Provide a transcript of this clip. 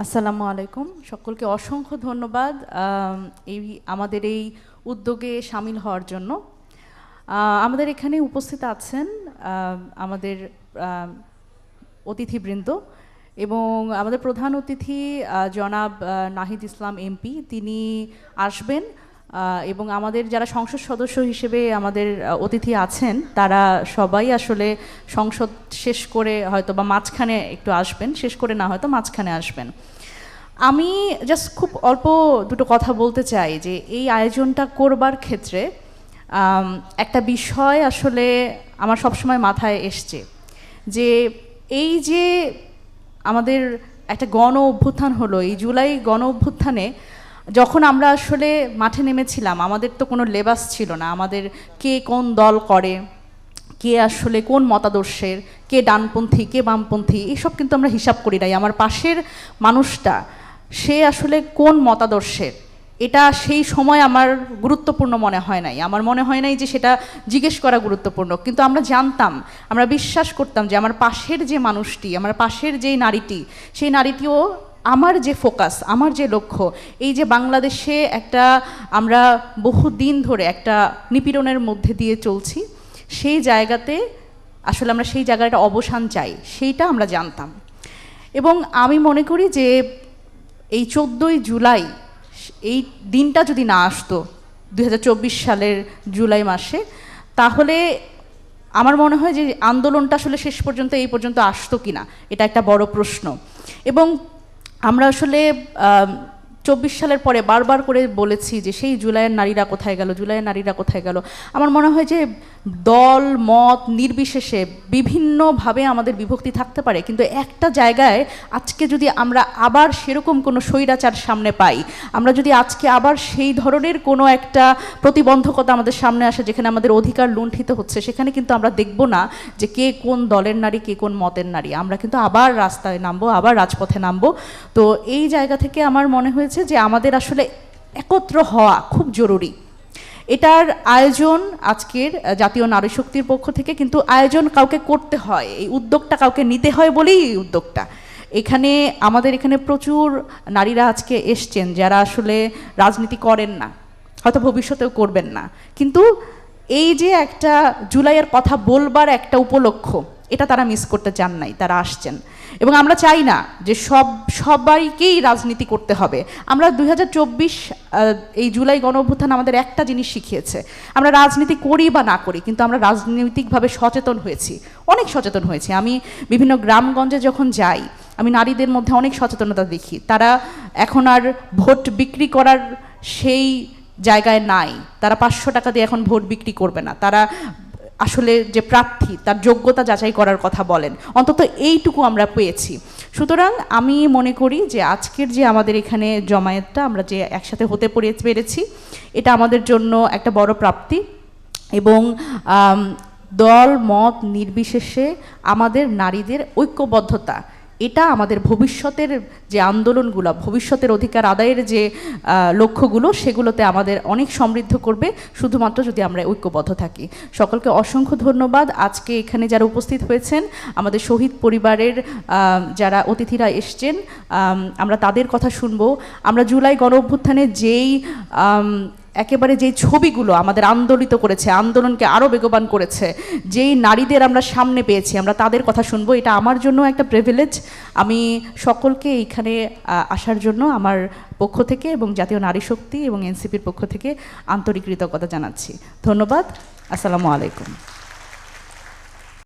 আসসালামু আলাইকুম, সকলকে অসংখ্য ধন্যবাদ আমাদের এই উদ্যোগে শামিল হওয়ার জন্য। আমাদের এখানে উপস্থিত আছেন আমাদের অতিথিবৃন্দ এবং আমাদের প্রধান অতিথি জনাব নাহিদ ইসলাম এমপি, তিনি আসবেন এবং আমাদের যারা সংসদ সদস্য হিসেবে আমাদের অতিথি আছেন তারা সবাই আসলে সংসদ শেষ করে হয়তো বা মাঝখানে একটু আসবেন, শেষ করে না হয়তো মাঝখানে আসবেন। আমি জাস্ট খুব অল্প দুটো কথা বলতে চাই যে এই আয়োজনটা করবার ক্ষেত্রে একটা বিষয় আসলে আমার সবসময় মাথায় এসছে, যে এই যে আমাদের একটা গণ অভ্যুত্থান হলো, এই জুলাই গণ অভ্যুত্থানে যখন আমরা আসলে মাঠে নেমেছিলাম, আমাদের তো কোনো লেবাস ছিল না, আমাদের কে কোন দল করে, কে আসলে কোন মতাদর্শের, কে ডানপন্থী কে বামপন্থী, এইসব কিন্তু আমরা হিসাব করি নাই। আমার পাশের মানুষটা সে আসলে কোন মতাদর্শের, এটা সেই সময় আমার গুরুত্বপূর্ণ মনে হয় নাই। আমার মনে হয় নাই যে সেটা জিজ্ঞেস করা গুরুত্বপূর্ণ, কিন্তু আমরা জানতাম, আমরা বিশ্বাস করতাম যে আমার পাশের যে মানুষটি, আমার পাশের যেই নারীটি, সেই নারীটিও আমার যে ফোকাস, আমার যে লক্ষ্য, এই যে বাংলাদেশে একটা আমরা বহুদিন ধরে একটা নিপীড়নের মধ্যে দিয়ে চলছি, সেই জায়গাতে আসলে আমরা সেই জায়গাটা অবসান চাই, সেইটা আমরা জানতাম। এবং আমি মনে করি যে এই 14ই জুলাই এই দিনটা যদি না আসতো 2024 সালের জুলাই মাসে, তাহলে আমার মনে হয় যে আন্দোলনটা আসলে শেষ পর্যন্ত এই পর্যন্ত আসতো কিনা, এটা একটা বড় প্রশ্ন। এবং আমরা আসলে 24 সালের পরে বারবার করে বলেছি যে সেই জুলাইয়ের নারীরা কোথায় গেল, জুলাইয়ের নারীরা কোথায় গেল। আমার মনে হয় যে দল মত নির্বিশেষে বিভিন্নভাবে আমাদের বিভক্তি থাকতে পারে, কিন্তু একটা জায়গায় আজকে যদি আমরা আবার সেরকম কোনো স্বৈরাচার সামনে পাই, আমরা যদি আজকে আবার সেই ধরনের কোনো একটা প্রতিবন্ধকতা আমাদের সামনে আসে যেখানে আমাদের অধিকার লুণ্ঠিত হচ্ছে, সেখানে কিন্তু আমরা দেখব না যে কে কোন দলের নারী কে কোন মতের নারী, আমরা কিন্তু আবার রাস্তায় নামবো, আবার রাজপথে নামবো। তো এই জায়গা থেকে আমার মনে হয়েছে যে আমাদের আসলে একত্র হওয়া খুব জরুরি। এটার আয়োজন আজকের জাতীয় নারী শক্তির পক্ষ থেকে, কিন্তু আয়োজন কাউকে করতে হয়, এই উদ্যোগটা কাউকে নিতে হয় বলেই এই উদ্যোগটা। এখানে আমাদের এখানে প্রচুর নারীরা আজকে এসছেন যারা আসলে রাজনীতি করেন না, হয়তো ভবিষ্যতেও করবেন না, কিন্তু এই যে একটা জুলাইয়ের কথা বলবার একটা উপলক্ষ, এটা তারা মিস করতে চান নাই, তারা আসছেন। এবং আমরা চাই না যে সবাইকেই রাজনীতি করতে হবে। আমরা 2024 এই জুলাই গণ অভ্যুত্থান আমাদের একটা জিনিস শিখিয়েছে, আমরা রাজনীতি করি বা না করি, কিন্তু আমরা রাজনৈতিকভাবে সচেতন হয়েছি, অনেক সচেতন হয়েছি। আমি বিভিন্ন গ্রামগঞ্জে যখন যাই, আমি নারীদের মধ্যে অনেক সচেতনতা দেখি। তারা এখন আর ভোট বিক্রি করার সেই জায়গায় নাই, তারা 500 টাকা দিয়ে এখন ভোট বিক্রি করবে না, তারা আসলে যে প্রার্থী তার যোগ্যতা যাচাই করার কথা বলেন, অন্তত এইটুকু আমরা পেয়েছি। সুতরাং আমি মনে করি যে আজকের যে আমাদের এখানে জমায়েতটা, আমরা যে একসাথে হতে পেরেছি, এটা আমাদের জন্য একটা বড় প্রাপ্তি। এবং দল মত নির্বিশেষে আমাদের নারীদের ঐক্যবদ্ধতা, এটা আমাদের ভবিষ্যতের যে আন্দোলনগুলো, ভবিষ্যতের অধিকার আদায়ের যে লক্ষ্যগুলো, সেগুলোতে আমাদের অনেক সমৃদ্ধ করবে, শুধুমাত্র যদি আমরা ঐক্যবদ্ধ থাকি। সকলকে অসংখ্য ধন্যবাদ। আজকে এখানে যারা উপস্থিত হয়েছেন, আমাদের শহীদ পরিবারের যারা অতিথিরা এসছেন, আমরা তাদের কথা শুনবো। আমরা জুলাই গণ অভ্যুত্থানে যেই একেবারে যেই ছবিগুলো আমাদের আন্দোলিত করেছে, আন্দোলনকে আরও বেগবান করেছে, যেই নারীদের আমরা সামনে পেয়েছি, আমরা তাদের কথা শুনবো। এটা আমার জন্য একটা প্রিভিলেজ। আমি সকলকে এইখানে আসার জন্য আমার পক্ষ থেকে এবং জাতীয় নারী শক্তি এবং এনসিপির পক্ষ থেকে আন্তরিক কৃতজ্ঞতা জানাচ্ছি। ধন্যবাদ। আসসালামু আলাইকুম।